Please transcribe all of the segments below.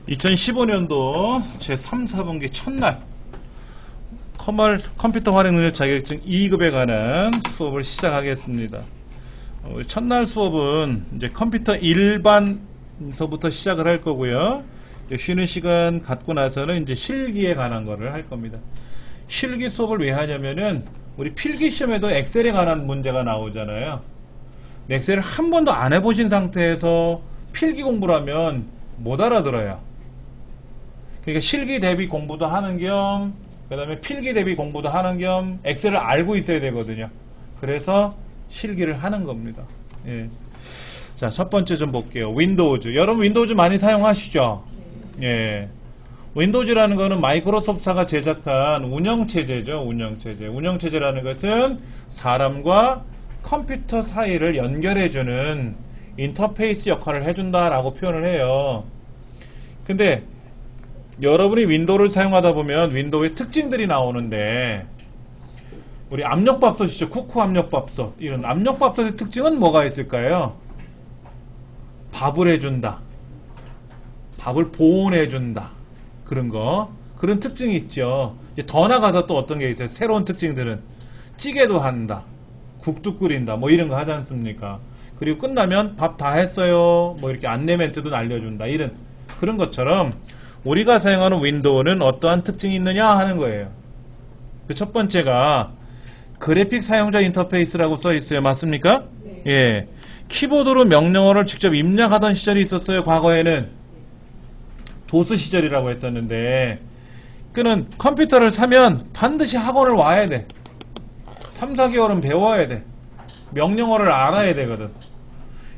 2015년도 제3, 4분기 첫날 컴퓨터 활용 능력 자격증 2급에 관한 수업을 시작하겠습니다. 첫날 수업은 이제 컴퓨터 일반서부터 시작을 할 거고요. 쉬는 시간 갖고 나서는 이제 실기에 관한 거를 할 겁니다. 실기 수업을 왜 하냐면은 우리 필기 시험에도 엑셀에 관한 문제가 나오잖아요. 엑셀을 한 번도 안 해보신 상태에서 필기 공부를 하면 못 알아들어요. 그러니까 실기 대비 공부도 하는 겸, 그 다음에 필기 대비 공부도 하는 겸 엑셀을 알고 있어야 되거든요. 그래서 실기를 하는 겁니다. 예. 자, 첫 번째 좀 볼게요. 윈도우즈. 여러분 윈도우즈 많이 사용하시죠? 예. 윈도우즈라는 거는 마이크로소프트사가 제작한 운영체제죠. 운영체제. 운영체제라는 것은 사람과 컴퓨터 사이를 연결해주는 인터페이스 역할을 해준다라고 표현을 해요. 근데 여러분이 윈도우를 사용하다 보면 윈도우의 특징들이 나오는데, 우리 압력밥솥이죠. 쿠쿠 압력밥솥. 이런 압력밥솥의 특징은 뭐가 있을까요? 밥을 해준다. 밥을 보온해준다. 그런 거. 그런 특징이 있죠. 이제 더 나가서 또 어떤 게 있어요? 새로운 특징들은 찌개도 한다. 국도 끓인다. 뭐 이런 거 하지 않습니까? 그리고 끝나면 밥 다 했어요. 뭐 이렇게 안내 멘트도 알려준다. 이런 그런 것처럼 우리가 사용하는 윈도우는 어떠한 특징이 있느냐 하는 거예요. 그 첫 번째가 그래픽 사용자 인터페이스라고 써 있어요. 맞습니까? 네. 예. 키보드로 명령어를 직접 입력하던 시절이 있었어요. 과거에는 도스 시절이라고 했었는데, 그는 컴퓨터를 사면 반드시 학원을 와야 돼. 3, 4개월은 배워야 돼. 명령어를 알아야 되거든.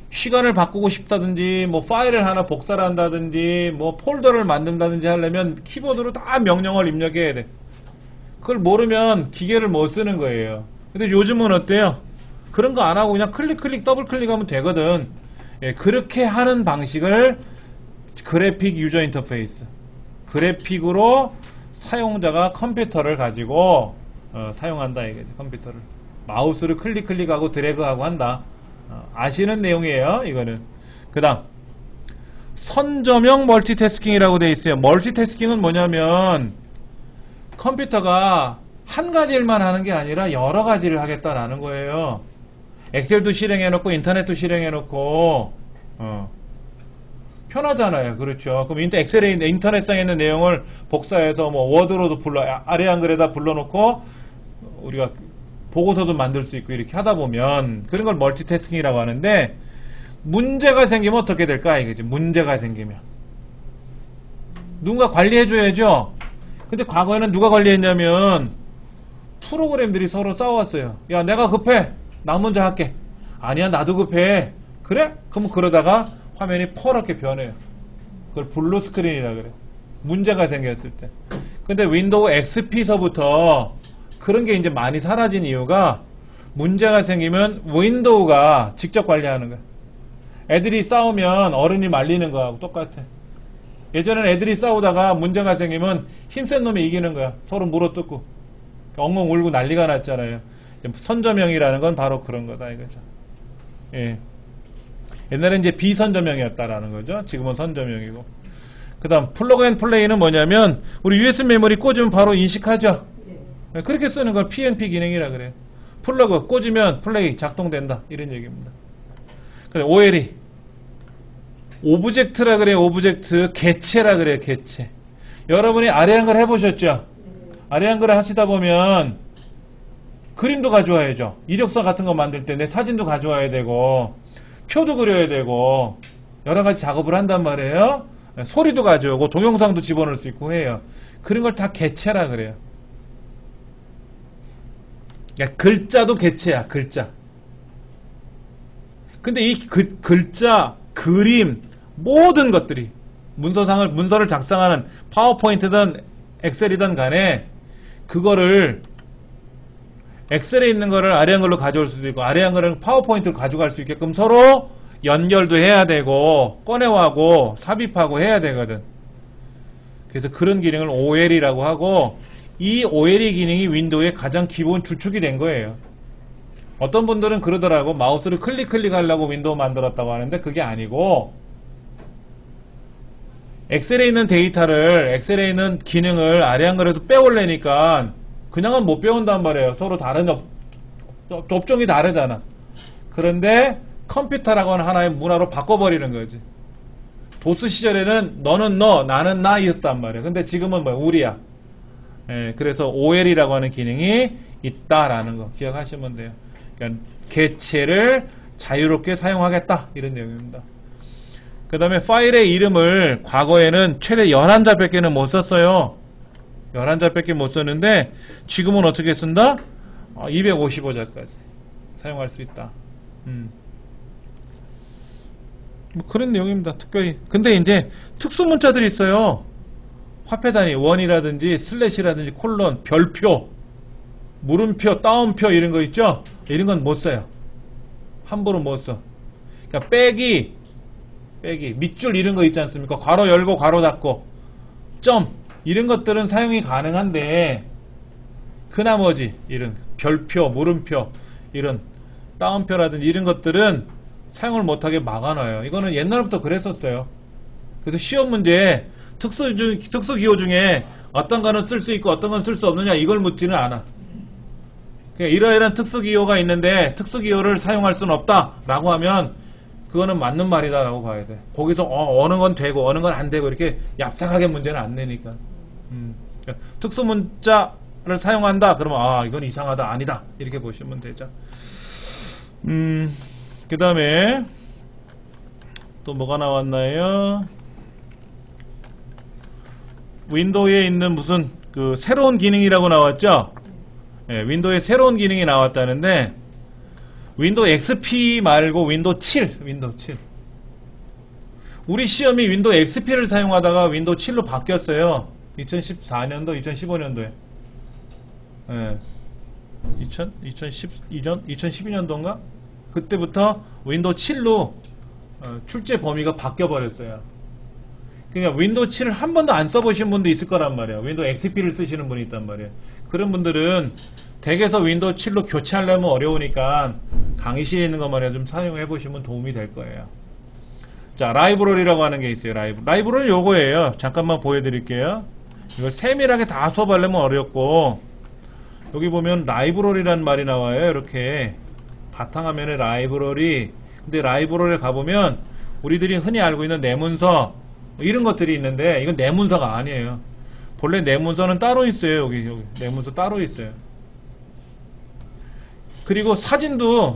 시간을 바꾸고 싶다든지, 뭐 파일을 하나 복사를 한다든지, 뭐 폴더를 만든다든지 하려면 키보드로 다 명령어를 입력해야 돼. 그걸 모르면 기계를 못 쓰는 거예요. 근데 요즘은 어때요? 그런 거 안 하고 그냥 클릭 더블 클릭하면 되거든. 예, 그렇게 하는 방식을 그래픽 유저 인터페이스, 그래픽으로 사용자가 컴퓨터를 가지고 사용한다 이거지. 컴퓨터를 마우스를 클릭하고 드래그하고 한다. 아시는 내용이에요. 이거는. 그 다음 선저명 멀티태스킹이라고 되어 있어요. 멀티태스킹은 뭐냐면 컴퓨터가 한 가지 일만 하는 게 아니라 여러 가지를 하겠다라는 거예요. 엑셀도 실행해놓고 인터넷도 실행해놓고 편하잖아요. 그렇죠. 그럼 엑셀에 있는 인터넷상에 있는 내용을 복사해서 뭐 워드로도 아래 한글에다 불러놓고 우리가 보고서도 만들 수 있고 이렇게 하다 보면 그런 걸 멀티태스킹이라고 하는데, 문제가 생기면 어떻게 될까 이거지. 문제가 생기면 누군가 관리해줘야죠. 근데 과거에는 누가 관리했냐면 프로그램들이 서로 싸웠어요. 야, 내가 급해. 나 먼저 할게. 아니야, 나도 급해. 그래? 그럼 그러다가 화면이 퍼렇게 변해요. 그걸 블루 스크린이라 그래. 문제가 생겼을 때. 근데 윈도우 XP서부터 그런 게 이제 많이 사라진 이유가, 문제가 생기면 윈도우가 직접 관리하는 거야. 애들이 싸우면 어른이 말리는 거하고 똑같아. 예전에는 애들이 싸우다가 문제가 생기면 힘센 놈이 이기는 거야. 서로 물어뜯고 엉엉 울고 난리가 났잖아요. 선저명이라는 건 바로 그런 거다 이거죠. 예. 옛날엔 이제 비선저명이었다라는 거죠. 지금은 선저명이고. 그 다음 플러그 앤 플레이는 뭐냐면 우리 USB 메모리 꽂으면 바로 인식하죠. 네. 그렇게 쓰는 걸 PNP 기능이라 그래요. 플러그 꽂으면 플레이 작동된다 이런 얘기입니다. OLE 오브젝트라 그래요. 오브젝트. 개체라 그래요. 개체. 여러분이 아래 한글 해보셨죠? 아래 한글 하시다 보면 그림도 가져와야죠. 이력서 같은 거 만들 때 내 사진도 가져와야 되고 표도 그려야 되고 여러 가지 작업을 한단 말이에요. 소리도 가져오고 동영상도 집어넣을 수 있고 해요. 그런 걸 다 개체라 그래요. 야, 글자도 개체야. 글자. 근데 이 글자, 그림, 모든 것들이 문서를 작성하는 파워포인트든 엑셀이든 간에 그거를 엑셀에 있는 거를 아래 한글로 가져올 수도 있고 아래 한글을 파워포인트로 가져갈 수 있게끔 서로 연결도 해야 되고 꺼내와고 삽입하고 해야 되거든. 그래서 그런 기능을 OL이라고 하고, 이 OLE 기능이 윈도우의 가장 기본 주축이 된 거예요. 어떤 분들은 그러더라고. 마우스를 클릭하려고 윈도우 만들었다고 하는데 그게 아니고 엑셀에 있는 데이터를, 엑셀에 있는 기능을 아리안글에서 빼올래니까 그냥은 못 빼온단 말이에요. 서로 다른 업종이 다르잖아. 그런데 컴퓨터라고 하는 하나의 문화로 바꿔버리는 거지. 도스 시절에는 너는 너, 나는 나였단 말이야. 근데 지금은 뭐야? 우리야. 예, 그래서 OL이라고 하는 기능이 있다라는 거 기억하시면 돼요. 그러니까 개체를 자유롭게 사용하겠다 이런 내용입니다. 그 다음에 파일의 이름을 과거에는 최대 11자밖에는 못 썼어요. 11자밖에 못 썼는데 지금은 어떻게 쓴다? 255자까지 사용할 수 있다. 뭐 그런 내용입니다. 특별히. 근데 이제 특수 문자들이 있어요. 화폐 단위 원이라든지 슬래시라든지 콜론, 별표, 물음표, 따옴표 이런 거 있죠? 이런 건 못 써요. 함부로 못 써. 그러니까 빼기, 밑줄 이런 거 있지 않습니까? 괄호 열고 괄호 닫고 점 이런 것들은 사용이 가능한데 그 나머지 이런 별표, 물음표 이런 따옴표라든지 이런 것들은 사용을 못하게 막아놔요. 이거는 옛날부터 그랬었어요. 그래서 시험 문제에 특수기호 중에 어떤 거는 쓸 수 있고 어떤 건 쓸 수 없느냐 이걸 묻지는 않아. 그러니까 이러이러한 특수기호가 있는데 특수기호를 사용할 수는 없다 라고 하면 그거는 맞는 말이다 라고 봐야 돼. 거기서 어느 건 되고 어느 건 안 되고 이렇게 얍삭하게 문제는 안 내니까. 그러니까 특수문자를 사용한다 그러면 이건 이상하다 아니다 이렇게 보시면 되죠. 그 다음에 또 뭐가 나왔나요? 윈도우에 있는 무슨 그 새로운 기능이라고 나왔죠? 예, 윈도우에 새로운 기능이 나왔다는데 윈도우 XP 말고 윈도우 7 우리 시험이 윈도우 XP를 사용하다가 윈도우 7로 바뀌었어요. 2014년도 2015년도에 예. 2012년도인가? 그때부터 윈도우 7로 출제 범위가 바뀌어 버렸어요. 그러니까 윈도우 7을 한 번도 안 써보신 분도 있을 거란 말이에요. 윈도우 XP를 쓰시는 분이 있단 말이에요. 그런 분들은 댁에서 윈도우 7로 교체하려면 어려우니까 강의실에 있는 것만 좀 사용해 보시면 도움이 될 거예요. 자, 라이브러리라고 하는 게 있어요. 라이브러리 요거예요. 잠깐만 보여드릴게요. 이걸 세밀하게 다 수업하려면 어렵고 여기 보면 라이브러리라는 말이 나와요. 이렇게 바탕화면에 라이브러리. 근데 라이브러리에 가보면 우리들이 흔히 알고 있는 내문서 이런 것들이 있는데 이건 내문서가 아니에요. 본래 내문서는 따로 있어요. 여기 내문서 따로 있어요. 그리고 사진도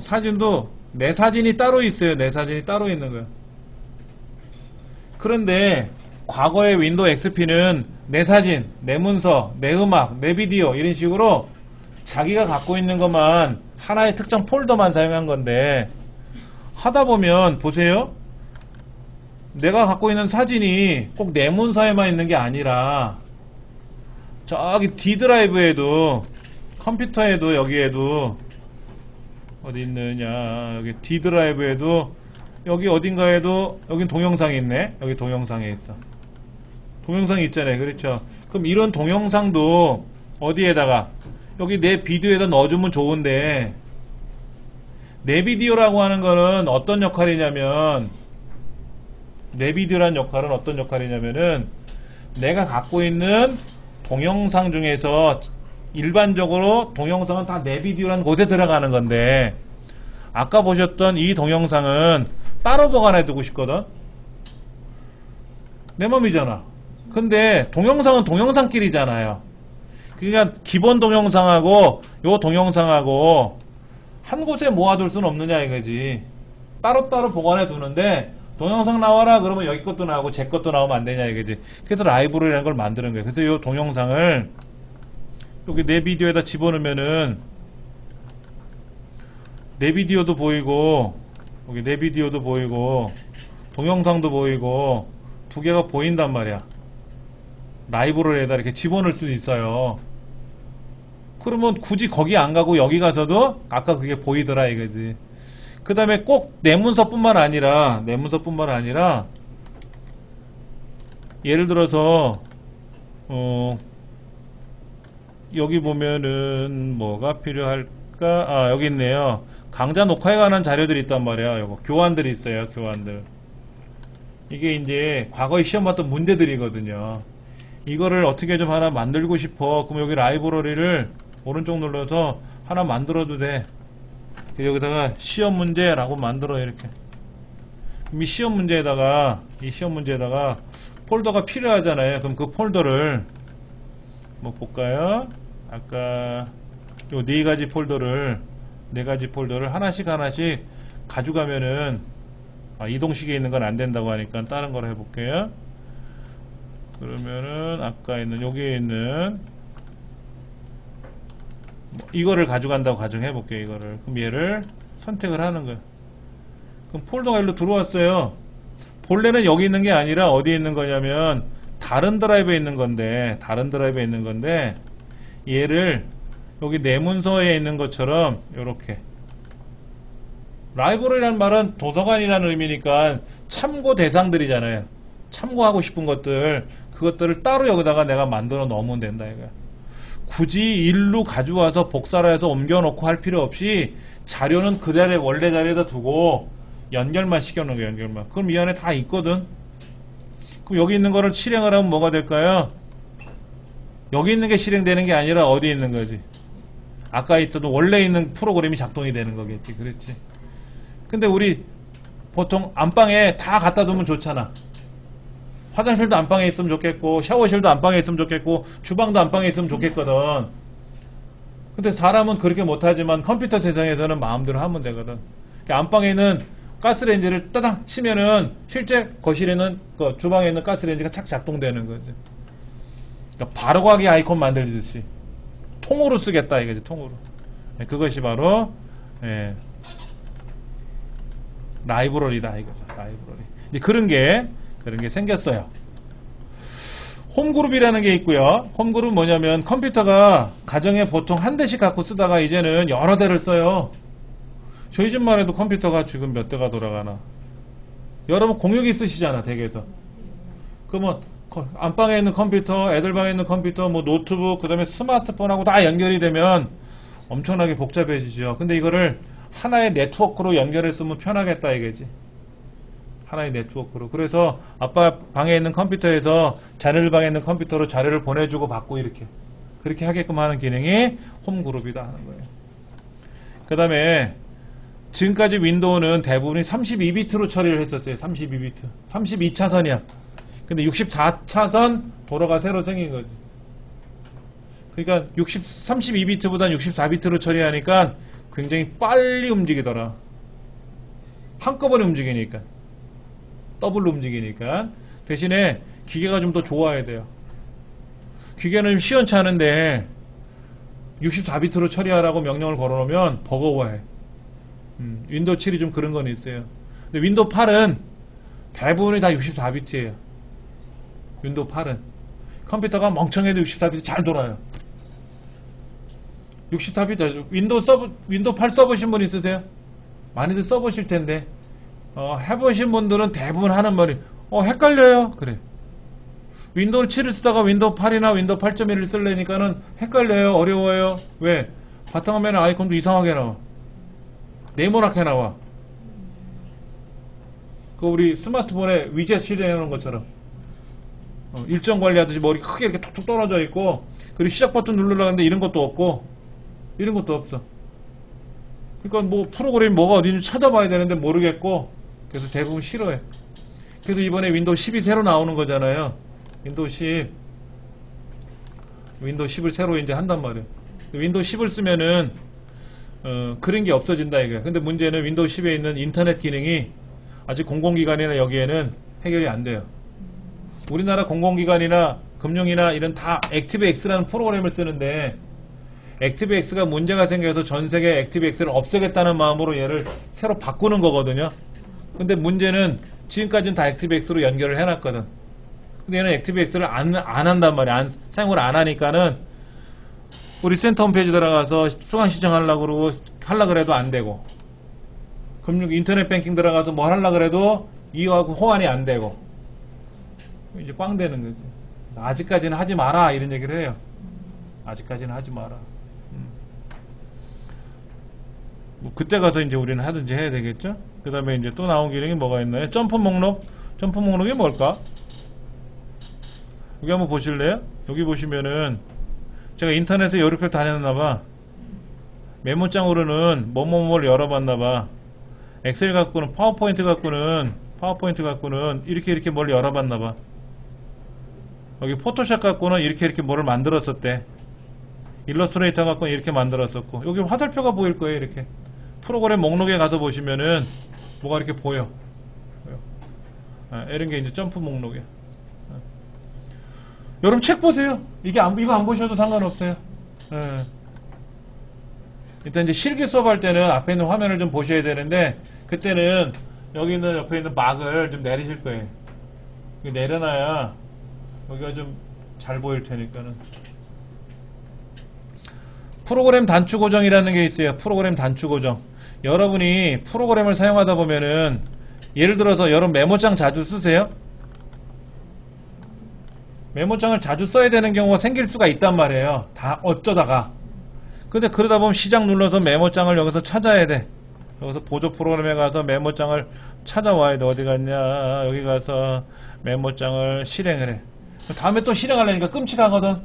내 사진이 따로 있어요. 내 사진이 따로 있는 거예요. 그런데 과거의 윈도우 XP는 내 사진, 내 문서, 내 음악, 내 비디오 이런 식으로 자기가 갖고 있는 것만 하나의 특정 폴더만 사용한 건데 하다 보면 보세요. 내가 갖고 있는 사진이 꼭 내 문서에만 있는 게 아니라 저기 D 드라이브에도 컴퓨터에도 여기에도 어디 있느냐 여기 D 드라이브에도 여기 어딘가에도 여긴 동영상이 있네. 여기 동영상에 있어. 동영상이 있잖아요. 그렇죠. 그럼 이런 동영상도 어디에다가 여기 내 비디오에다 넣어주면 좋은데 내 비디오라고 하는 거는 어떤 역할이냐면 내 비디오라는 역할은 어떤 역할이냐면은 내가 갖고 있는 동영상 중에서 일반적으로 동영상은 다 내 비디오라는 곳에 들어가는 건데 아까 보셨던 이 동영상은 따로 보관해 두고 싶거든. 내 맘이잖아. 근데 동영상은 동영상끼리잖아요. 그러니까 기본 동영상하고 요 동영상하고 한 곳에 모아둘 수는 없느냐 이거지. 따로따로 보관해 두는데 동영상 나와라 그러면 여기 것도 나오고 제 것도 나오면 안 되냐 이거지. 그래서 라이브러리라는 걸 만드는 거예요. 그래서 요 동영상을 여기 내 비디오에다 집어넣으면은 내 비디오도 보이고 여기 내 비디오도 보이고 동영상도 보이고 두 개가 보인단 말이야. 라이브러리에다 이렇게 집어넣을 수도 있어요. 그러면 굳이 거기 안 가고 여기 가서도 아까 그게 보이더라 이거지. 그 다음에 꼭 내문서뿐만 아니라 예를 들어서 여기 보면은 뭐가 필요할까? 여기 있네요. 강좌 녹화에 관한 자료들이 있단 말이야. 요거 교환들이 있어요. 이게 이제 과거에 시험 봤던 문제들이거든요. 이거를 어떻게 좀 하나 만들고 싶어. 그럼 여기 라이브러리를 오른쪽 눌러서 하나 만들어도 돼. 여기다가 시험 문제라고 만들어. 이렇게. 그럼 이 시험 문제에다가 폴더가 필요하잖아요. 그럼 그 폴더를 뭐 볼까요? 아까 요 네 가지 폴더를 하나씩 가져가면은, 이동식에 있는 건 안 된다고 하니까 다른 걸 해볼게요. 그러면은 아까 있는 여기에 있는 이거를 가져간다고 가정해 볼게요. 이거를. 그럼 얘를 선택을 하는 거예요. 그럼 폴더가 일로 들어왔어요. 본래는 여기 있는 게 아니라 어디에 있는 거냐면 다른 드라이브에 있는 건데, 얘를 여기 내 문서에 있는 것처럼 요렇게, 라이브러리라는 말은 도서관이라는 의미니까 참고 대상들이잖아요. 참고하고 싶은 것들, 그것들을 따로 여기다가 내가 만들어 넣으면 된다 이거야. 굳이 일로 가져와서 복사를 해서 옮겨놓고 할 필요 없이 자료는 그 자리에, 원래 자리에다 두고 연결만 시켜놓은 거야. 연결만. 그럼 이 안에 다 있거든. 그럼 여기 있는 거를 실행을 하면 뭐가 될까요? 여기 있는 게 실행되는 게 아니라 어디 있는 거지? 아까 있던 원래 있는 프로그램이 작동이 되는 거겠지. 그렇지? 근데 우리 보통 안방에 다 갖다 두면 좋잖아. 화장실도 안방에 있으면 좋겠고, 샤워실도 안방에 있으면 좋겠고, 주방도 안방에 있으면 좋겠거든. 근데 사람은 그렇게 못하지만 컴퓨터 세상에서는 마음대로 하면 되거든. 그러니까 안방에 있는 가스레인지를 따당 치면은 실제 거실에는, 그 주방에 있는 가스레인지가 착 작동되는 거지. 그러니까 바로 가기 아이콘 만들듯이 통으로 쓰겠다 이거지. 통으로. 그것이 바로 라이브러리다 이거죠. 라이브러리. 이제 그런 게 생겼어요. 홈그룹이라는 게 있고요. 홈그룹은 뭐냐면 컴퓨터가 가정에 보통 한 대씩 갖고 쓰다가 이제는 여러 대를 써요. 저희 집만 해도 컴퓨터가 지금 몇 대가 돌아가나. 여러분 공유기 쓰시잖아, 댁에서. 그러면 안방에 있는 컴퓨터, 애들 방에 있는 컴퓨터, 뭐 노트북, 그 다음에 스마트폰하고 다 연결이 되면 엄청나게 복잡해지죠. 근데 이거를 하나의 네트워크로 연결했으면 편하겠다 이거지. 하나의 네트워크로. 그래서 아빠 방에 있는 컴퓨터에서 자녀들 방에 있는 컴퓨터로 자료를 보내주고 받고 이렇게. 그렇게 하게끔 하는 기능이 홈그룹이다 하는 거예요. 그 다음에 지금까지 윈도우는 대부분이 32비트로 처리를 했었어요. 32비트. 32차선이야. 근데 64차선 도로가 새로 생긴 거지. 그러니까 32비트보다 64비트로 처리하니까 굉장히 빨리 움직이더라. 한꺼번에 움직이니까. 더블로 움직이니까. 대신에 기계가 좀 더 좋아야 돼요. 기계는 시원찮은데 64비트로 처리하라고 명령을 걸어놓으면 버거워해. 윈도우 7이 좀 그런 건 있어요. 근데 윈도우 8은 대부분이 다 64비트예요. 윈도우 8은 컴퓨터가 멍청해도 64비트 잘 돌아요. 64비트 윈도우 8 써보신 분 있으세요? 많이들 써보실 텐데 해보신 분들은 대부분 하는 말이 헷갈려요. 그래. 윈도우 7을 쓰다가 윈도우 8이나 윈도우 8.1을 쓰려니까는 헷갈려요. 어려워요. 왜? 바탕화면에 아이콘도 이상하게 나와. 네모나게 나와. 그 우리 스마트폰에 위젯 실행해놓은 것처럼 일정 관리하듯이 머리 크게 이렇게 툭툭 떨어져 있고, 그리고 시작 버튼 누르려고 하는데 이런 것도 없고 이런 것도 없어. 그러니까 뭐 프로그램이 뭐가 어딘지 찾아봐야 되는데 모르겠고, 그래서 대부분 싫어해. 그래서 이번에 윈도우 10이 새로 나오는 거잖아요. 윈도우 10을 새로 이제 한단 말이에요. 윈도우 10을 쓰면은 그런 게 없어진다 이거야. 근데 문제는 윈도우 10에 있는 인터넷 기능이 아직 공공기관이나 여기에는 해결이 안 돼요. 우리나라 공공기관이나 금융이나 이런 다 액티브엑스라는 프로그램을 쓰는데, 액티브엑스가 문제가 생겨서 전세계 액티브엑스를 없애겠다는 마음으로 얘를 새로 바꾸는 거거든요. 근데 문제는 지금까지는 다 액티브엑스로 연결을 해놨거든. 근데 얘는 액티브엑스를 안 한단 말이야. 사용을 안 하니까는 우리 센터 홈페이지 들어가서 수강 신청하려고 그러고 하려고 그래도 안 되고, 인터넷 뱅킹 들어가서 뭐 하려고 그래도 이하고 호환이 안 되고 이제 꽝 되는 거지. 아직까지는 하지 마라 이런 얘기를 해요. 아직까지는 하지 마라. 뭐 그때 가서 이제 우리는 하든지 해야 되겠죠. 그 다음에 이제 또 나온 기능이 뭐가 있나요? 점프 목록. 점프 목록이 뭘까? 여기 한번 보실래요? 여기 보시면은 제가 인터넷에 이렇게 다녔나봐. 메모장으로는 뭐뭐뭐를 열어봤나봐. 엑셀 갖고는 파워포인트 갖고는 이렇게 뭘 열어봤나봐. 여기 포토샵 갖고는 이렇게 뭐를 만들었었대. 일러스트레이터 갖고는 이렇게 만들었었고, 여기 화살표가 보일 거예요. 이렇게 프로그램 목록에 가서 보시면은 뭐가 이렇게 보여. 이런 게 이제 점프 목록이야. 여러분 책 보세요. 이거 안 보셔도 상관없어요. 일단 이제 실기 수업할 때는 앞에 있는 화면을 좀 보셔야 되는데, 그때는 여기 있는 옆에 있는 막을 좀 내리실 거예요. 내려놔야 여기가 좀 잘 보일 테니까는. 프로그램 단추 고정이라는 게 있어요. 프로그램 단추 고정. 여러분이 프로그램을 사용하다 보면은, 예를 들어서 여러분 메모장 자주 쓰세요? 메모장을 자주 써야 되는 경우가 생길 수가 있단 말이에요. 다 어쩌다가. 근데 그러다 보면 시작 눌러서 메모장을 여기서 찾아야 돼. 여기서 보조 프로그램에 가서 메모장을 찾아와야 돼. 어디 갔냐. 여기 가서 메모장을 실행을 해. 다음에 또 실행하려니까 끔찍하거든.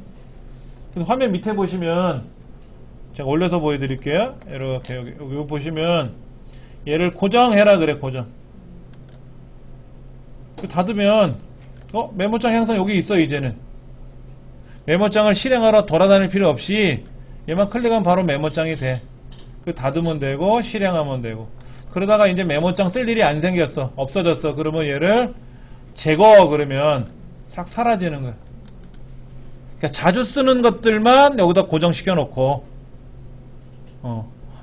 그래서 화면 밑에 보시면, 제가 올려서 보여드릴게요. 이렇게 여기 보시면 얘를 고정해라 그래. 고정. 닫으면 메모장 향상 여기 있어. 이제는 메모장을 실행하러 돌아다닐 필요 없이 얘만 클릭하면 바로 메모장이 돼. 닫으면 되고 실행하면 되고. 그러다가 이제 메모장 쓸 일이 안 생겼어. 없어졌어. 그러면 얘를 제거 그러면 싹 사라지는 거야. 그러니까 자주 쓰는 것들만 여기다 고정시켜 놓고,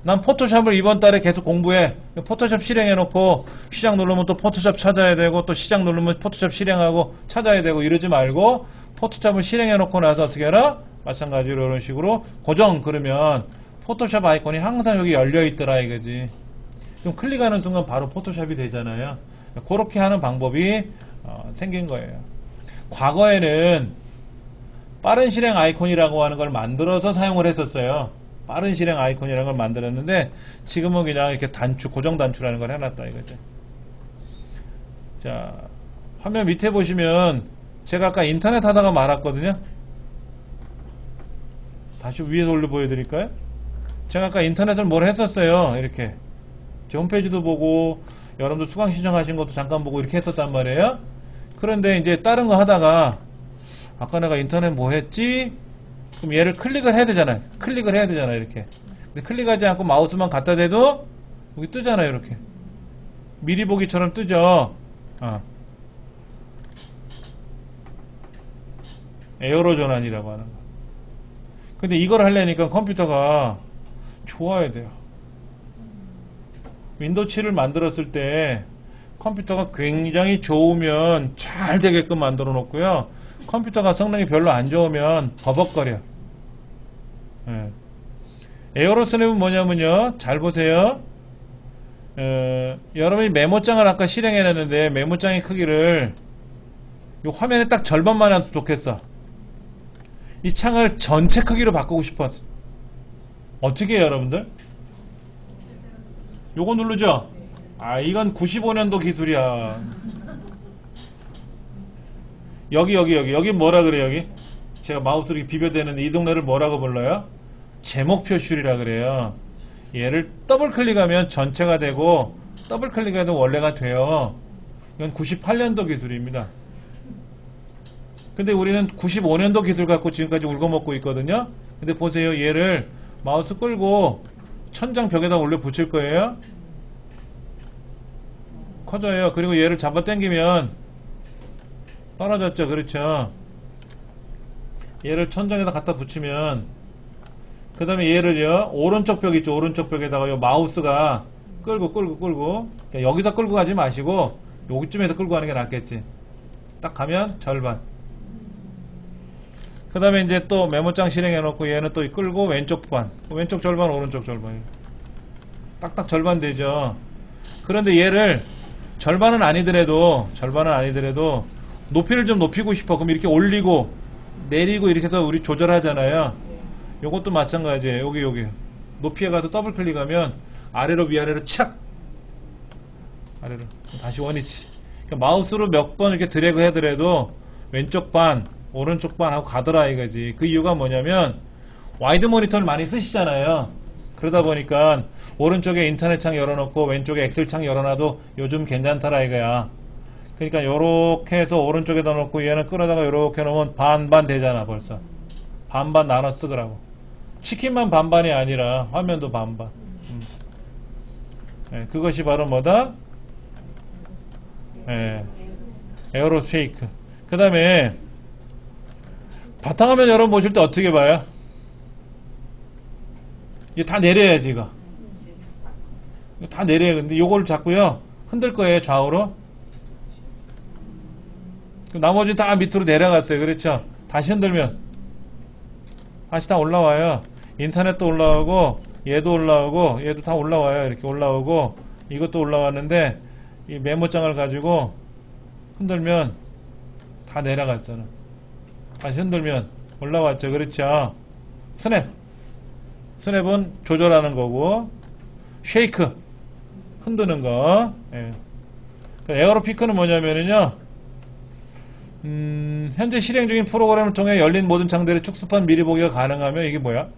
난 포토샵을 이번 달에 계속 공부해. 포토샵 실행해 놓고 시작 누르면 또 포토샵 찾아야 되고, 또 시작 누르면 포토샵 실행하고 찾아야 되고, 이러지 말고 포토샵을 실행해 놓고 나서 어떻게 하라? 마찬가지로 이런 식으로 고정. 그러면 포토샵 아이콘이 항상 여기 열려 있더라 이거지. 그럼 클릭하는 순간 바로 포토샵이 되잖아요. 그렇게 하는 방법이 생긴 거예요. 과거에는 빠른 실행 아이콘이라고 하는 걸 만들어서 사용을 했었어요. 빠른 실행 아이콘이라는 걸 만들었는데, 지금은 그냥 이렇게 단추, 고정 단추라는 걸 해놨다 이거죠. 자, 화면 밑에 보시면 제가 아까 인터넷 하다가 말았거든요. 다시 위에서 올려 보여드릴까요? 제가 아까 인터넷을 뭘 했었어요. 이렇게 제 홈페이지도 보고 여러분들 수강 신청하신 것도 잠깐 보고 이렇게 했었단 말이에요. 그런데 이제 다른 거 하다가, 아까 내가 인터넷 뭐 했지? 그럼 얘를 클릭을 해야 되잖아요. 이렇게. 근데 클릭하지 않고 마우스만 갖다 대도 여기 뜨잖아요. 이렇게 미리 보기처럼 뜨죠. 에어로 전환이라고 하는 거. 근데 이걸 하려니까 컴퓨터가 좋아야 돼요. 윈도우 7을 만들었을 때 컴퓨터가 굉장히 좋으면 잘 되게끔 만들어 놓고요. 컴퓨터가 성능이 별로 안 좋으면 버벅거려. 에어로스냅은 뭐냐면요. 잘 보세요. 여러분이 메모장을 아까 실행해놨는데, 메모장의 크기를 이 화면에 딱 절반만 해도 좋겠어. 이 창을 전체 크기로 바꾸고 싶었어. 어떻게 해요, 여러분들? 요거 누르죠? 이건 95년도 기술이야. 여기 뭐라 그래? 여기 제가 마우스로 이렇게 비벼대는 이 동네를 뭐라고 불러요? 제목 표시율이라 그래요. 얘를 더블 클릭하면 전체가 되고, 더블 클릭해도 원래가 돼요. 이건 98년도 기술입니다. 근데 우리는 95년도 기술 갖고 지금까지 울고먹고 있거든요. 근데 보세요. 얘를 마우스 끌고 천장 벽에다 올려 붙일 거예요. 커져요. 그리고 얘를 잡아 당기면 떨어졌죠. 그렇죠. 얘를 천장에다 갖다 붙이면, 그 다음에 얘를요, 오른쪽 벽 있죠. 오른쪽 벽에다가 요 마우스가 끌고 여기서 끌고 가지 마시고 여기쯤에서 끌고 가는 게 낫겠지. 딱 가면 절반. 그 다음에 이제 또 메모장 실행해 놓고 얘는 또 끌고 왼쪽 반, 왼쪽 절반, 오른쪽 절반, 딱딱 절반 되죠. 그런데 얘를 절반은 아니더라도 높이를 좀 높이고 싶어. 그럼 이렇게 올리고 내리고 이렇게 해서 우리 조절하잖아요. 요것도 마찬가지예요. 여기 높이에 가서 더블 클릭하면 아래로 위아래로 착, 아래로 다시 원위치. 그러니까 마우스로 몇 번 이렇게 드래그 해더라도 왼쪽 반, 오른쪽 반 하고 가더라 이거지. 그 이유가 뭐냐면 와이드 모니터를 많이 쓰시잖아요. 그러다 보니까 오른쪽에 인터넷 창 열어놓고 왼쪽에 엑셀 창 열어놔도 요즘 괜찮더라 이거야. 그러니까 요렇게 해서 오른쪽에다 놓고 얘는 끌어다가 요렇게 놓으면 반반 되잖아. 벌써 반반 나눠 쓰더라고. 치킨만 반반이 아니라 화면도 반반. 네, 그것이 바로 뭐다? 에어로 쉐이크. 그 다음에 바탕화면 여러분 보실 때 어떻게 봐요? 이게 다 내려야지 이거 다 내려야. 근데 요걸 잡고요 흔들 거예요 좌우로. 나머지 다 밑으로 내려갔어요. 그렇죠? 다시 흔들면 다시 다 올라와요. 인터넷도 올라오고 얘도 올라오고 얘도 다 올라와요. 이렇게 올라오고 이것도 올라왔는데 이 메모장을 가지고 흔들면 다 내려갔잖아. 다시 흔들면 올라왔죠. 그렇죠? 스냅은 조절하는 거고 쉐이크 흔드는 거. 예. 에어로 피크는 뭐냐면은요 현재 실행 중인 프로그램을 통해 열린 모든 창들의 축소판 미리 보기가 가능하며 이게 뭐야?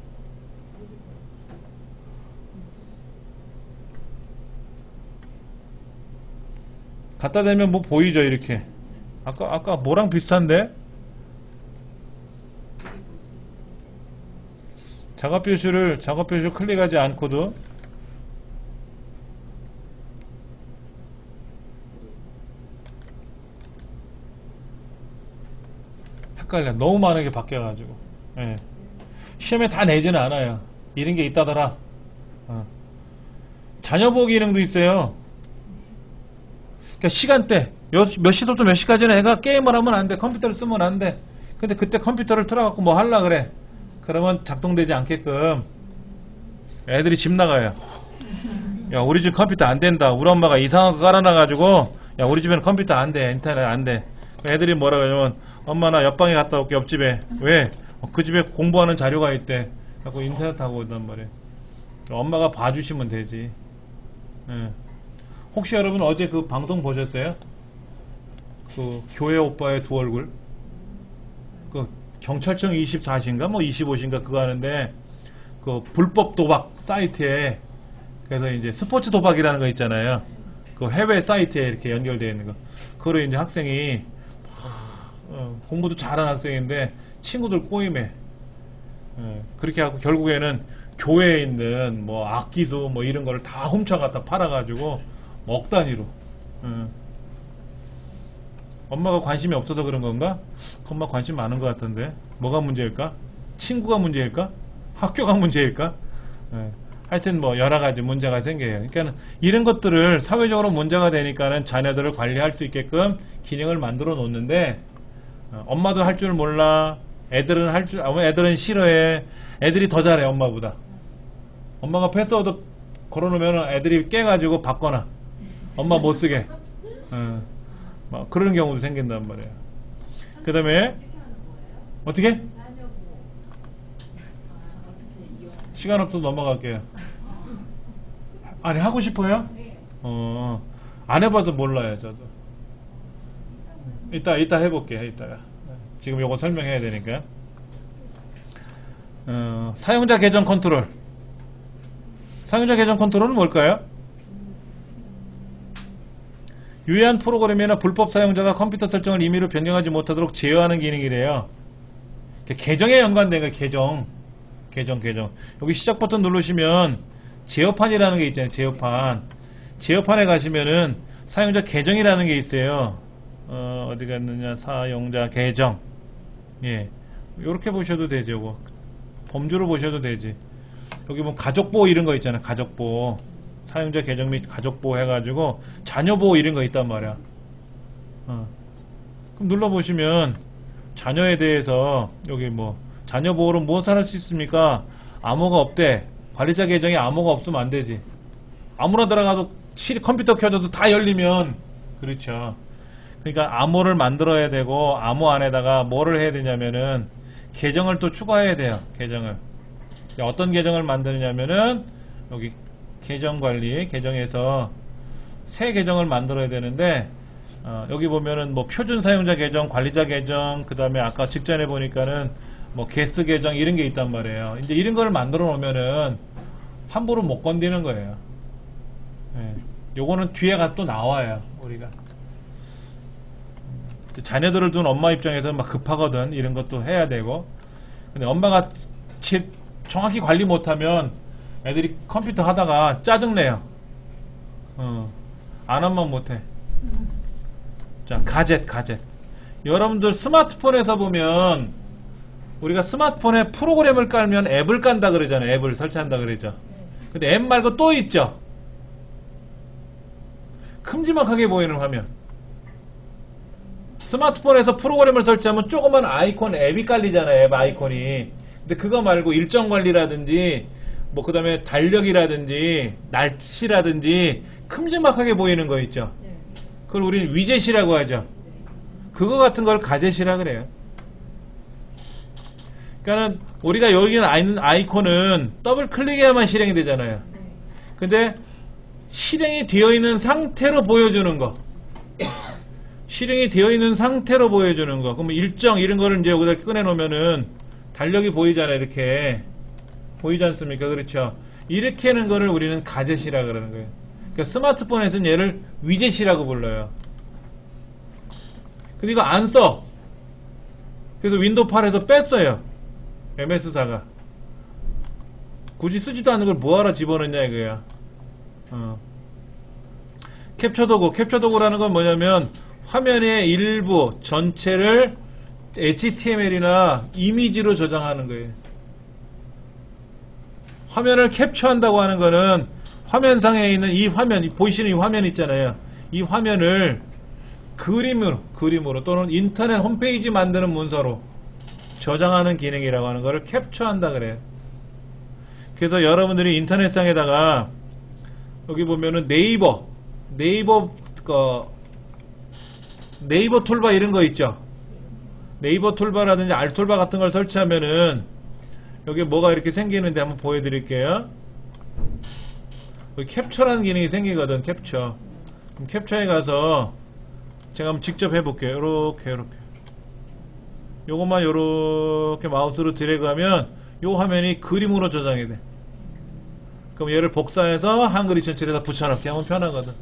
갖다 대면 뭐 보이죠 이렇게. 아까 뭐랑 비슷한데? 작업 표시를 클릭하지 않고도 헷갈려. 너무 많은 게 바뀌어가지고. 예. 시험에 다 내지는 않아요. 이런 게 있다더라. 자녀 보기 기능도 있어요. 그러니까 시간대 몇 시부터 몇 시까지는 애가 게임을 하면 안 돼. 컴퓨터를 쓰면 안 돼. 근데 그때 컴퓨터를 틀어갖고 뭐 하려 그래. 그러면 작동되지 않게끔 애들이 집 나가요. 야 우리 집 컴퓨터 안 된다. 우리 엄마가 이상한 거 깔아놔가지고 야 우리 집에는 컴퓨터 안 돼. 인터넷 안 돼. 애들이 뭐라 그러냐면 엄마 나 옆방에 갔다 올게. 옆집에. 왜? 그 집에 공부하는 자료가 있대. 갖고 인터넷 하고 온단 말이에요. 엄마가 봐주시면 되지. 예. 혹시 여러분 어제 그 방송 보셨어요? 그 교회 오빠의 두 얼굴? 그 경찰청 24시인가 뭐 25시인가 그거 하는데 그 불법 도박 사이트에 그래서 이제 스포츠 도박이라는 거 있잖아요. 그 해외 사이트에 이렇게 연결되어 있는 거. 그거를 이제 학생이 공부도 잘하는 학생인데 친구들 꼬임해. 그렇게 하고 결국에는 교회에 있는 뭐 악기수 뭐 이런 거를 다 훔쳐갖다 팔아가지고 억 단위로. 엄마가 관심이 없어서 그런 건가? 엄마 관심 많은 것 같던데. 뭐가 문제일까? 친구가 문제일까? 학교가 문제일까? 하여튼 뭐 여러 가지 문제가 생겨요. 그러니까 이런 것들을 사회적으로 문제가 되니까는 자녀들을 관리할 수 있게끔 기능을 만들어 놓는데 엄마도 할 줄 몰라. 애들은 싫어해. 애들이 더 잘해 엄마보다. 엄마가 패스워드 걸어놓으면 애들이 깨가지고 바꿔놔. 엄마 못 쓰게. 막 그런 경우도 생긴단 말이에요. 그 다음에 어떻게? 시간 없어서 넘어갈게요. 아니 하고 싶어요? 안 해봐서 몰라요 저도. 이따 해볼게요. 이따가. 지금 요거 설명해야 되니까. 사용자 계정 컨트롤. 사용자 계정 컨트롤은 뭘까요? 유해한 프로그램이나 불법 사용자가 컴퓨터 설정을 임의로 변경하지 못하도록 제어하는 기능이래요. 계정에 연관된 거. 계정. 여기 시작 버튼 누르시면 제어판이라는 게 있잖아요. 제어판에 가시면은 사용자 계정이라는 게 있어요. 어디 갔느냐. 사용자 계정. 예, 요렇게 보셔도 되죠. 요거 범주로 보셔도 되지. 여기 뭐 가족보호 이런 거 있잖아요. 가족보호, 사용자 계정 및 가족보호 해가지고 자녀보호 이런 거 있단 말이야. 그럼 눌러보시면 자녀에 대해서 여기 뭐 자녀보호로 무엇을 할 수 있습니까? 암호가 없대. 관리자 계정에 암호가 없으면 안 되지. 아무나 들어가도 컴퓨터 켜져도 다 열리면. 그렇죠. 그러니까 암호를 만들어야 되고 암호 안에다가 뭐를 해야 되냐면은 계정을 또 추가해야 돼요. 계정을. 어떤 계정을 만드냐면은 여기 계정 관리, 계정에서 새 계정을 만들어야 되는데 여기 보면은 뭐 표준 사용자 계정, 관리자 계정, 그 다음에 아까 직전에 보니까는 뭐 게스트 계정 이런 게 있단 말이에요. 이제 이런 거를 만들어 놓으면은 함부로 못 건드는 거예요. 예. 요거는 뒤에 가서 또 나와요, 우리가. 자녀들을 둔 엄마 입장에서는 막 급하거든. 이런 것도 해야 되고. 근데 엄마가 정확히 관리 못하면 애들이 컴퓨터 하다가 짜증내요. 안 하면 못해. 자, 가젯. 여러분들 스마트폰에서 보면 우리가 스마트폰에 프로그램을 깔면 앱을 깐다 그러잖아요. 앱을 설치한다 그러죠. 근데 앱 말고 또 있죠. 큼지막하게 보이는 화면. 스마트폰에서 프로그램을 설치하면 조그만 아이콘 앱이 깔리잖아요. 앱 아이콘이. 근데 그거 말고 일정 관리라든지 뭐 그 다음에 달력이라든지 날씨라든지 큼지막하게 보이는 거 있죠. 그걸 우리는 위젯이라고 하죠. 그거 같은 걸 가젯이라 그래요. 그러니까는 우리가 여기 있는 아이콘은 더블 클릭해야만 실행이 되잖아요. 근데 실행이 되어 있는 상태로 보여주는 거. 실행이 되어 있는 상태로 보여주는 거. 그럼 일정 이런 거를 이제 여기다 꺼내 놓으면은 달력이 보이잖아요. 이렇게 보이지 않습니까? 그렇죠. 이렇게 하는 거를 우리는 가젯이라 그러는 거예요. 그러니까 스마트폰에서는 얘를 위젯이라고 불러요. 근데 이거 안 써. 그래서 윈도우 8에서 뺐어요. MS사가. 굳이 쓰지도 않는 걸 뭐하러 집어넣냐 이거야. 캡처 도구. 캡처 도구라는 건 뭐냐면 화면의 일부 전체를 HTML이나 이미지로 저장하는 거예요. 화면을 캡처한다고 하는 거는 화면상에 있는 이 화면, 보이시는 이 화면 있잖아요. 이 화면을 그림으로 또는 인터넷 홈페이지 만드는 문서로 저장하는 기능이라고 하는 거를 캡처한다 그래요. 그래서 여러분들이 인터넷상에다가 여기 보면은 네이버 툴바 이런 거 있죠. 네이버 툴바라든지 알툴바 같은 걸 설치하면은 여기 뭐가 이렇게 생기는데 한번 보여드릴게요. 여기 캡처라는 기능이 생기거든. 캡처. 그럼 캡처에 가서 제가 한번 직접 해볼게요. 요렇게 요것만 요렇게 마우스로 드래그하면 요 화면이 그림으로 저장이 돼. 그럼 얘를 복사해서 한글 이천칠에다 붙여넣기 하면 편하거든.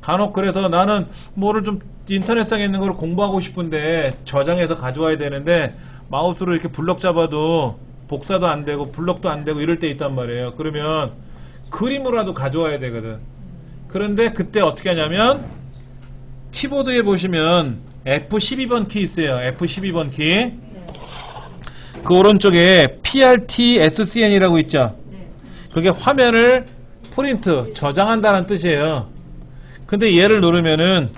간혹 그래서 나는 뭐를 좀 인터넷상에 있는 걸 공부하고 싶은데 저장해서 가져와야 되는데 마우스로 이렇게 블럭 잡아도 복사도 안 되고 블럭도 안 되고 이럴 때 있단 말이에요. 그러면 그림으로라도 가져와야 되거든. 그런데 그때 어떻게 하냐면 키보드에 보시면 F12번 키 있어요. F12번 키. 그 오른쪽에 PRTSCN이라고 있죠. 그게 화면을 프린트, 저장한다는 뜻이에요. 근데 얘를 누르면은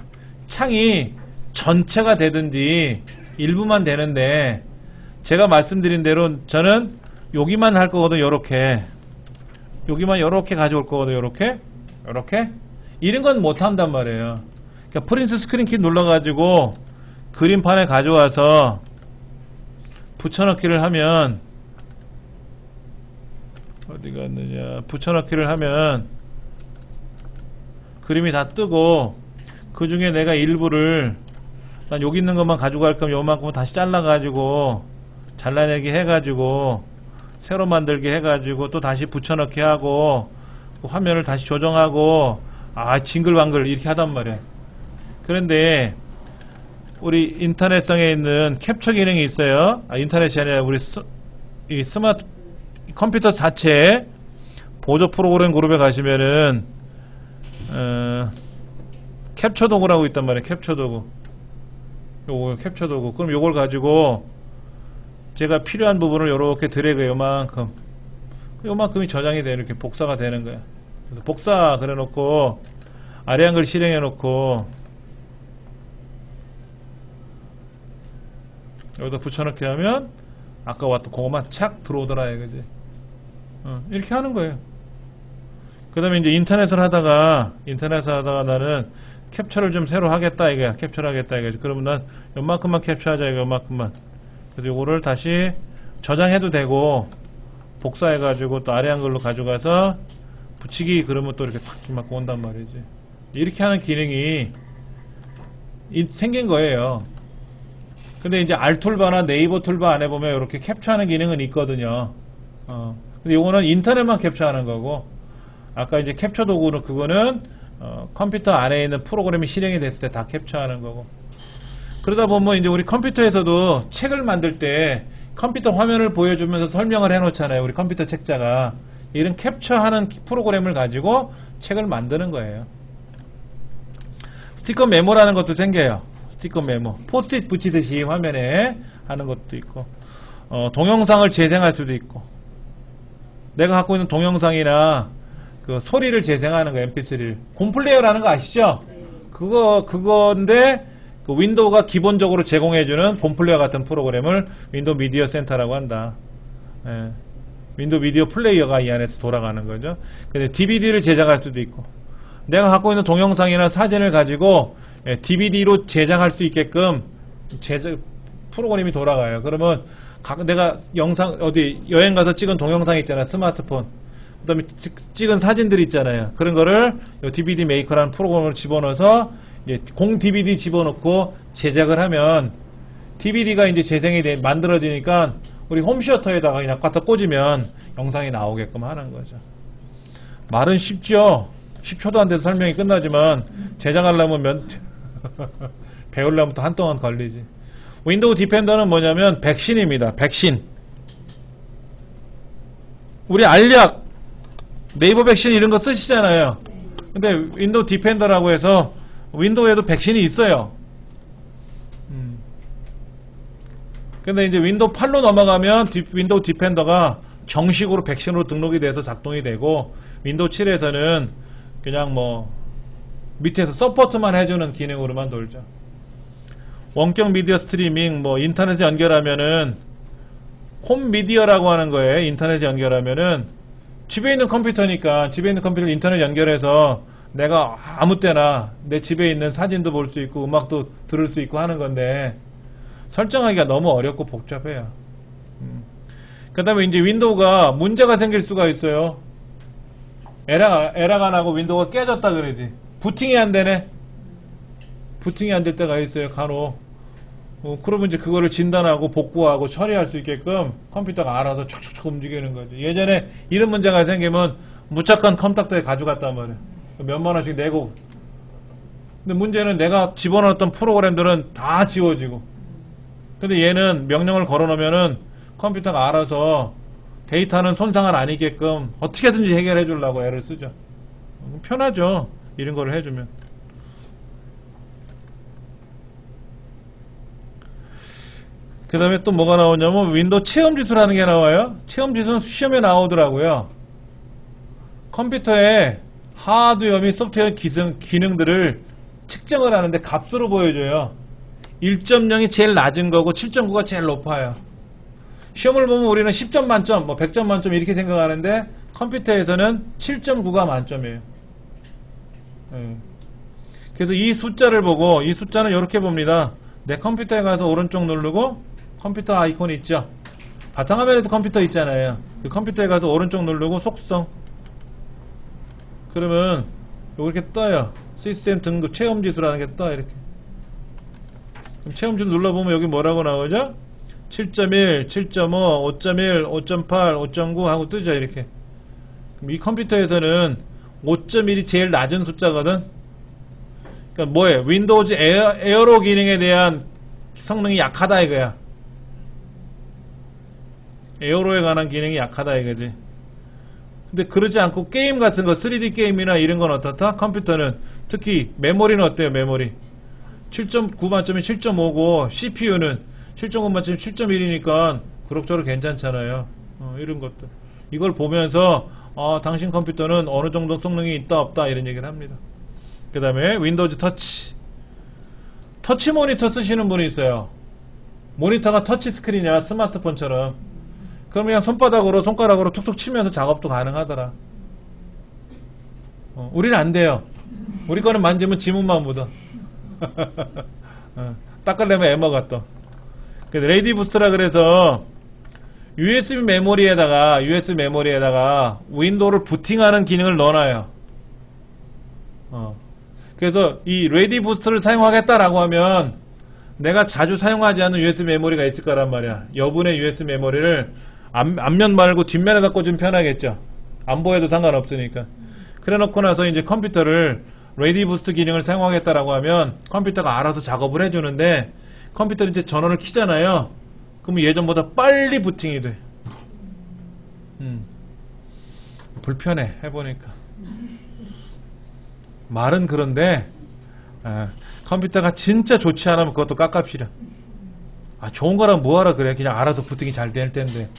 창이 전체가 되든지 일부만 되는데 제가 말씀드린 대로 저는 여기만 할 거거든. 요렇게 여기만 요렇게 가져올 거거든. 요렇게 이런 건 못 한단 말이에요. 그러니까 프린트 스크린 키 눌러가지고 그림판에 가져와서 붙여넣기를 하면 어디 갔느냐, 붙여넣기를 하면 그림이 다 뜨고 그 중에 내가 일부를 난 여기 있는 것만 가지고 갈 거면 요만큼은 다시 잘라가지고 잘라내기 해가지고 새로 만들기 해가지고 또 다시 붙여넣기 하고 그 화면을 다시 조정하고 징글방글 이렇게 하단 말이야. 그런데 우리 인터넷상에 있는 캡처 기능이 있어요. 인터넷이 아니라 우리 이 스마트 컴퓨터 자체 보조 프로그램 그룹에 가시면은 캡처 도구라고 있단 말이에요. 캡처 도구. 요거 캡처 도구. 그럼 요걸 가지고 제가 필요한 부분을 요렇게 드래그 요만큼이 저장이 돼 이렇게 복사가 되는 거야. 그래서 복사 그래 놓고 아래 한글 실행해 놓고 여기다 붙여넣기 하면 아까 왔던 그거만 착 들어오더라 이거지. 이렇게 하는 거예요. 그 다음에 이제 인터넷을 하다가 나는 캡처를 좀 새로 하겠다 이거야. 캡처를 하겠다 이거지. 그러면 난 요만큼만 캡처하자 이거 요만큼만. 그래서 요거를 다시 저장해도 되고 복사해가지고 또 아래 한글로 가져가서 붙이기 그러면 또 이렇게 탁 맞고 온단 말이지. 이렇게 하는 기능이 생긴 거예요. 근데 이제 알툴바나 네이버 툴바 안에 보면 이렇게 캡처하는 기능은 있거든요. 근데 요거는 인터넷만 캡처하는 거고, 아까 이제 캡처 도구는 그거는 컴퓨터 안에 있는 프로그램이 실행이 됐을 때 다 캡처하는 거고. 그러다 보면 이제 우리 컴퓨터에서도 책을 만들 때 컴퓨터 화면을 보여주면서 설명을 해놓잖아요. 우리 컴퓨터 책자가. 이런 캡처하는 프로그램을 가지고 책을 만드는 거예요. 스티커 메모라는 것도 생겨요. 스티커 메모. 포스트잇 붙이듯이 화면에 하는 것도 있고, 동영상을 재생할 수도 있고, 내가 갖고 있는 동영상이나 그 소리를 재생하는 거, mp3를. 곰플레이어라는 거 아시죠? 그건데, 그 윈도우가 기본적으로 제공해주는 곰플레이어 같은 프로그램을 윈도우 미디어 센터라고 한다. 예. 윈도우 미디어 플레이어가 이 안에서 돌아가는 거죠. 근데 DVD를 제작할 수도 있고, 내가 갖고 있는 동영상이나 사진을 가지고 DVD로 제작할 수 있게끔 프로그램이 돌아가요. 그러면 내가 영상 어디 여행 가서 찍은 동영상 있잖아요. 스마트폰. 그 다음에 찍은 사진들 있잖아요. 그런 거를 DVD 메이커라는 프로그램을 집어넣어서 이제 공 DVD 집어넣고 제작을 하면 DVD가 이제 재생이 만들어지니까 우리 홈시어터에다가 그냥 갖다 꽂으면 영상이 나오게끔 하는 거죠. 말은 쉽죠. 10초도 안 돼서 설명이 끝나지만 제작하려면 배우려면 또 한동안 걸리지. 윈도우 디펜더는 뭐냐면 백신입니다. 백신. 우리 알약, 네이버 백신 이런 거 쓰시잖아요. 근데 윈도우 디펜더라고 해서 윈도우에도 백신이 있어요. 근데 이제 윈도우 8로 넘어가면 윈도우 디펜더가 정식으로 백신으로 등록이 돼서 작동이 되고, 윈도우 7에서는 그냥 뭐 밑에서 서포트만 해주는 기능으로만 돌죠. 원격 미디어 스트리밍, 뭐 인터넷에 연결하면은 홈 미디어라고 하는 거예요. 인터넷에 연결하면은 집에 있는 컴퓨터니까 집에 있는 컴퓨터를 인터넷 연결해서 내가 아무 때나 내 집에 있는 사진도 볼 수 있고 음악도 들을 수 있고 하는 건데, 설정하기가 너무 어렵고 복잡해요. 그 다음에 이제 윈도우가 문제가 생길 수가 있어요. 에러가 나고 윈도우가 깨졌다 그러지. 부팅이 안 되네. 부팅이 안 될 때가 있어요. 간혹. 그러면 이제 그거를 진단하고 복구하고 처리할 수 있게끔 컴퓨터가 알아서 촉촉촉 움직이는 거죠. 예전에 이런 문제가 생기면 무착한 컴퓨터에 가져갔단 말이에요. 몇만 원씩 내고. 근데 문제는 내가 집어넣었던 프로그램들은 다 지워지고, 근데 얘는 명령을 걸어놓으면은 컴퓨터가 알아서 데이터는 손상을 안 입게끔 어떻게든지 해결해 주려고 애를 쓰죠. 편하죠. 이런 거를 해주면. 그 다음에 또 뭐가 나오냐면 윈도우 체험지수라는 게 나와요. 체험지수는 시험에 나오더라고요. 컴퓨터의 하드웨어 및 소프트웨어 기능들을 측정을 하는데 값으로 보여줘요. 1.0이 제일 낮은 거고 7.9가 제일 높아요. 시험을 보면 우리는 10점 만점, 뭐 100점 만점 이렇게 생각하는데 컴퓨터에서는 7.9가 만점이에요. 그래서 이 숫자를 보고, 이 숫자는 이렇게 봅니다. 내 컴퓨터에 가서 오른쪽 누르고 컴퓨터 아이콘 있죠. 바탕화면에도 컴퓨터 있잖아요. 그 컴퓨터에 가서 오른쪽 누르고 속성, 그러면 이렇게 떠요. 시스템 등급 체험지수라는 게 떠요. 이렇게. 그럼 체험지수 눌러보면 여기 뭐라고 나오죠? 7.1, 7.5, 5.1, 5.8, 5.9 하고 뜨죠. 이렇게. 그럼 이 컴퓨터에서는 5.1이 제일 낮은 숫자거든. 그러니까 뭐예요? 윈도우즈 에어로 기능에 대한 성능이 약하다 이거야. 에어로에 관한 기능이 약하다 이거지. 근데 그러지 않고 게임 같은 거 3D 게임이나 이런 건 어떻다? 컴퓨터는 특히 메모리는 어때요? 메모리 7.9 만점이 7.5고 CPU는 7.9 만점이 7.1이니까 그럭저럭 괜찮잖아요. 이런 것들 이걸 보면서 당신 컴퓨터는 어느 정도 성능이 있다 없다 이런 얘기를 합니다. 그 다음에 윈도우즈 터치 모니터 쓰시는 분이 있어요. 모니터가 터치 스크린이야. 스마트폰처럼. 그럼 그냥 손가락으로 툭툭 치면서 작업도 가능하더라. 우리는 안 돼요. 우리 거는 만지면 지문만 묻어. 닦으려면 에머가 또. 레이디 부스트라 그래서 USB 메모리에다가 윈도우를 부팅하는 기능을 넣어놔요. 그래서 이 레디 부스트를 사용하겠다라고 하면 내가 자주 사용하지 않는 USB 메모리가 있을 거란 말이야. 여분의 USB 메모리를 앞면 말고 뒷면에다 꽂으면 편하겠죠. 안 보여도 상관없으니까. 그래 놓고 나서 이제 컴퓨터를 레디 부스트 기능을 사용하겠다라고 하면 컴퓨터가 알아서 작업을 해주는데, 컴퓨터는 이제 전원을 켜잖아요. 그러면 예전보다 빨리 부팅이 돼. 불편해, 해보니까. 말은 그런데 컴퓨터가 진짜 좋지 않으면 그것도 깝깝시려. 좋은 거랑 뭐하라 그래. 그냥 알아서 부팅이 잘 될 텐데.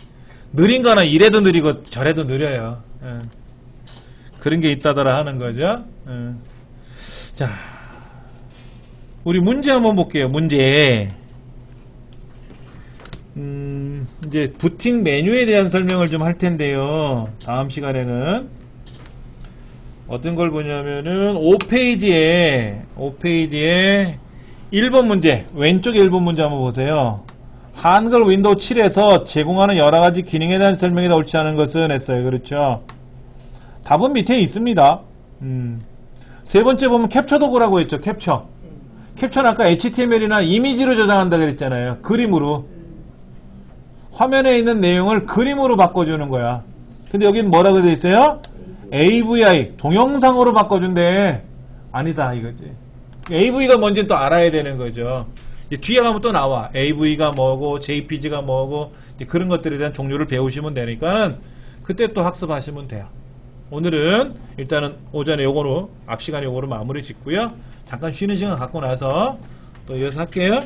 느린 거는 이래도 느리고 저래도 느려요. 그런 게 있다더라 하는 거죠. 자, 우리 문제 한번 볼게요. 문제. 이제 부팅 메뉴에 대한 설명을 좀 할 텐데요. 다음 시간에는 어떤 걸 보냐면은 5페이지에 1번 문제, 왼쪽에 1번 문제 한번 보세요. 한글 윈도우 7에서 제공하는 여러가지 기능에 대한 설명이 옳지 않은 것은 했어요. 그렇죠? 답은 밑에 있습니다. 세 번째 보면 캡처 도구라고 했죠. 캡처는 아까 HTML이나 이미지로 저장한다 그랬잖아요. 그림으로. 화면에 있는 내용을 그림으로 바꿔주는 거야. 근데 여기는 뭐라고 되어 있어요? AVI, 동영상으로 바꿔준대. 아니다 이거지. AV가 뭔지 또 알아야 되는 거죠. 뒤에 가면 또 나와. AV가 뭐고 JPG가 뭐고 그런 것들에 대한 종류를 배우시면 되니까 그때 또 학습하시면 돼요. 오늘은 일단은 오전에 요거로 앞 시간에 요거로 마무리 짓고요. 잠깐 쉬는 시간 갖고 나서 또 이어서 할게요.